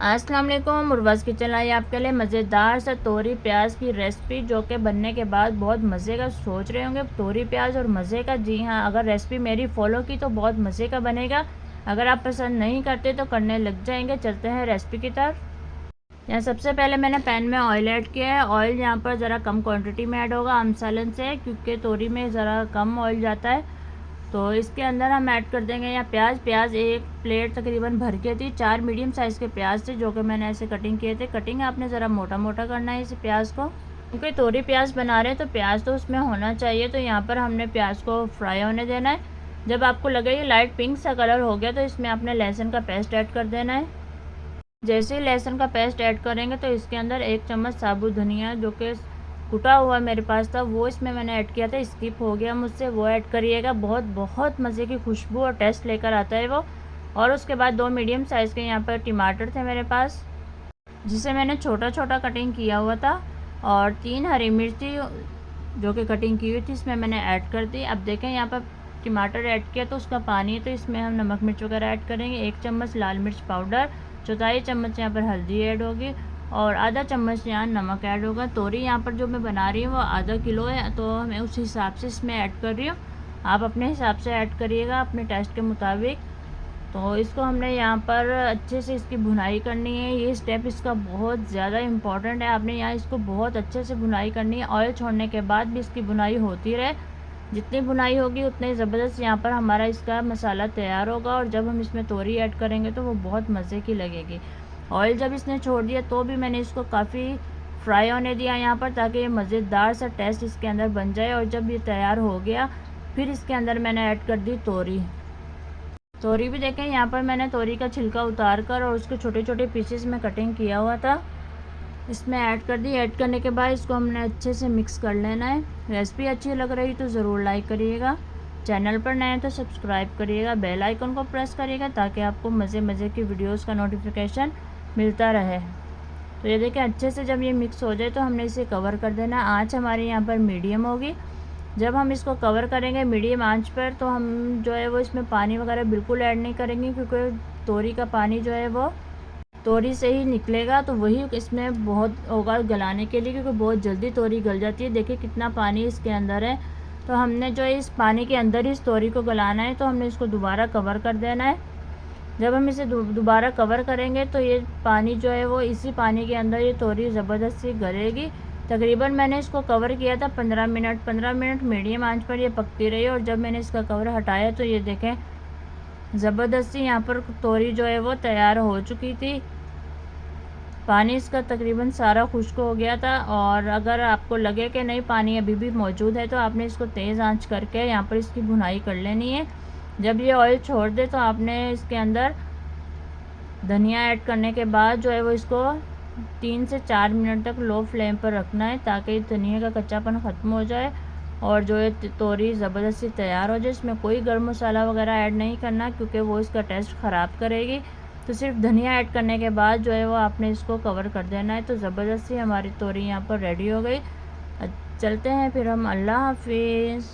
अस्सलाम वालेकुम। उर्वस किचन लाई आपके लिए मज़ेदार सा तोरी प्याज की रेसिपी, जो कि बनने के बाद बहुत मज़े का। सोच रहे होंगे तोरी प्याज और मज़े का। जी हाँ, अगर रेसिपी मेरी फॉलो की तो बहुत मज़े का बनेगा। अगर आप पसंद नहीं करते तो करने लग जाएंगे। चलते हैं रेसिपी की तरफ। यहाँ सबसे पहले मैंने पैन में ऑयल ऐड किया है। ऑयल यहाँ पर ज़रा कम क्वांटिटी में ऐड होगा आमसालन से, क्योंकि तोरी में ज़रा कम ऑयल जाता है। तो इसके अंदर हम ऐड कर देंगे या प्याज एक प्लेट तकरीबन भर के थी। 4 मीडियम साइज़ के प्याज थे, जो कि मैंने ऐसे कटिंग किए थे। कटिंग आपने ज़रा मोटा मोटा करना है इस प्याज को, क्योंकि तोरी प्याज बना रहे हैं तो प्याज तो उसमें होना चाहिए। तो यहाँ पर हमने प्याज को फ्राई होने देना है। जब आपको लगे ये लाइट पिंक सा कलर हो गया तो इसमें आपने लहसुन का पेस्ट ऐड कर देना है। जैसे ही लहसुन का पेस्ट ऐड करेंगे तो इसके अंदर 1 चम्मच साबुत धनिया, जो कि कुटा हुआ मेरे पास था, वो इसमें मैंने ऐड किया था, स्किप हो गया मुझसे, वो ऐड करिएगा। बहुत बहुत मज़े की खुशबू और टेस्ट लेकर आता है वो। और उसके बाद 2 मीडियम साइज़ के यहाँ पर टमाटर थे मेरे पास, जिसे मैंने छोटा छोटा कटिंग किया हुआ था। और 3 हरी मिर्ची जो कि कटिंग की हुई थी इसमें मैंने ऐड कर दी। अब देखें यहाँ पर टमाटर ऐड किया तो उसका पानी है, तो इसमें हम नमक मिर्च वगैरह ऐड करेंगे। 1 चम्मच लाल मिर्च पाउडर, चौथाई चम्मच यहाँ पर हल्दी ऐड होगी और आधा चम्मच यहाँ नमक ऐड होगा। तोरी यहाँ पर जो मैं बना रही हूँ वो आधा किलो है, तो मैं उस हिसाब से इसमें ऐड कर रही हूँ। आप अपने हिसाब से ऐड करिएगा, अपने टेस्ट के मुताबिक। तो इसको हमने यहाँ पर अच्छे से इसकी भुनाई करनी है। ये स्टेप इसका बहुत ज़्यादा इम्पॉर्टेंट है। आपने यहाँ इसको बहुत अच्छे से भुनाई करनी है। ऑयल छोड़ने के बाद भी इसकी भुनाई होती रहे। जितनी भुनाई होगी उतनी ज़बरदस्त यहाँ पर हमारा इसका मसाला तैयार होगा। और जब हम इसमें तोरी ऐड करेंगे तो वो बहुत मज़े की लगेगी। ऑयल जब इसने छोड़ दिया तो भी मैंने इसको काफ़ी फ्राई होने दिया यहाँ पर, ताकि ये मज़ेदार सा टेस्ट इसके अंदर बन जाए। और जब ये तैयार हो गया फिर इसके अंदर मैंने ऐड कर दी तोरी। तोरी भी देखें, यहाँ पर मैंने तोरी का छिलका उतार कर और उसके छोटे छोटे पीसेस में कटिंग किया हुआ था, इसमें ऐड कर दी। ऐड करने के बाद इसको हमने अच्छे से मिक्स कर लेना है। रेसिपी अच्छी लग रही तो ज़रूर लाइक करिएगा। चैनल पर नए हैं तो सब्सक्राइब करिएगा, बेल आइकन को प्रेस करिएगा, ताकि आपको मज़े मज़े की वीडियोस का नोटिफिकेशन मिलता रहे। तो ये देखें, अच्छे से जब ये मिक्स हो जाए तो हमने इसे कवर कर देना। आँच हमारी यहाँ पर मीडियम होगी। जब हम इसको कवर करेंगे मीडियम आंच पर, तो हम जो है वो इसमें पानी वगैरह बिल्कुल ऐड नहीं करेंगे, क्योंकि तोरी का पानी जो है वो तोरी से ही निकलेगा। तो वही इसमें बहुत होगा गलाने के लिए, क्योंकि बहुत जल्दी तोरी गल जाती है। देखिए कितना पानी इसके अंदर है। तो हमने जो है इस पानी के अंदर ही इस तोरी को गलाना है। तो हमने इसको दोबारा कवर कर देना है। जब हम इसे दोबारा कवर करेंगे तो ये पानी जो है वो इसी पानी के अंदर ये तोरी ज़बरदस्त सी गलेगी। तकरीबन मैंने इसको कवर किया था 15 मिनट। 15 मिनट मीडियम आंच पर ये पकती रही। और जब मैंने इसका कवर हटाया तो ये देखें ज़बरदस्ती यहाँ पर तोरी जो है वो तैयार हो चुकी थी। पानी इसका तकरीबन सारा खुश्क हो गया था। और अगर आपको लगे कि नहीं पानी अभी भी मौजूद है, तो आपने इसको तेज़ आंच करके यहाँ पर इसकी भुनाई कर लेनी है। जब ये ऑयल छोड़ दे तो आपने इसके अंदर धनिया ऐड करने के बाद जो है वो इसको 3 से 4 मिनट तक लो फ्लेम पर रखना है, ताकि धनिया का कच्चापन ख़त्म हो जाए और जो है तोरी ज़बरदस्ती तैयार हो जाए। इसमें कोई गर्म मसाला वगैरह ऐड नहीं करना, क्योंकि वो इसका टेस्ट ख़राब करेगी। तो सिर्फ धनिया ऐड करने के बाद जो है वो आपने इसको कवर कर देना है। तो ज़बरदस्ती हमारी तोरी यहाँ पर रेडी हो गई। चलते हैं फिर हम। अल्लाह हाफिज़।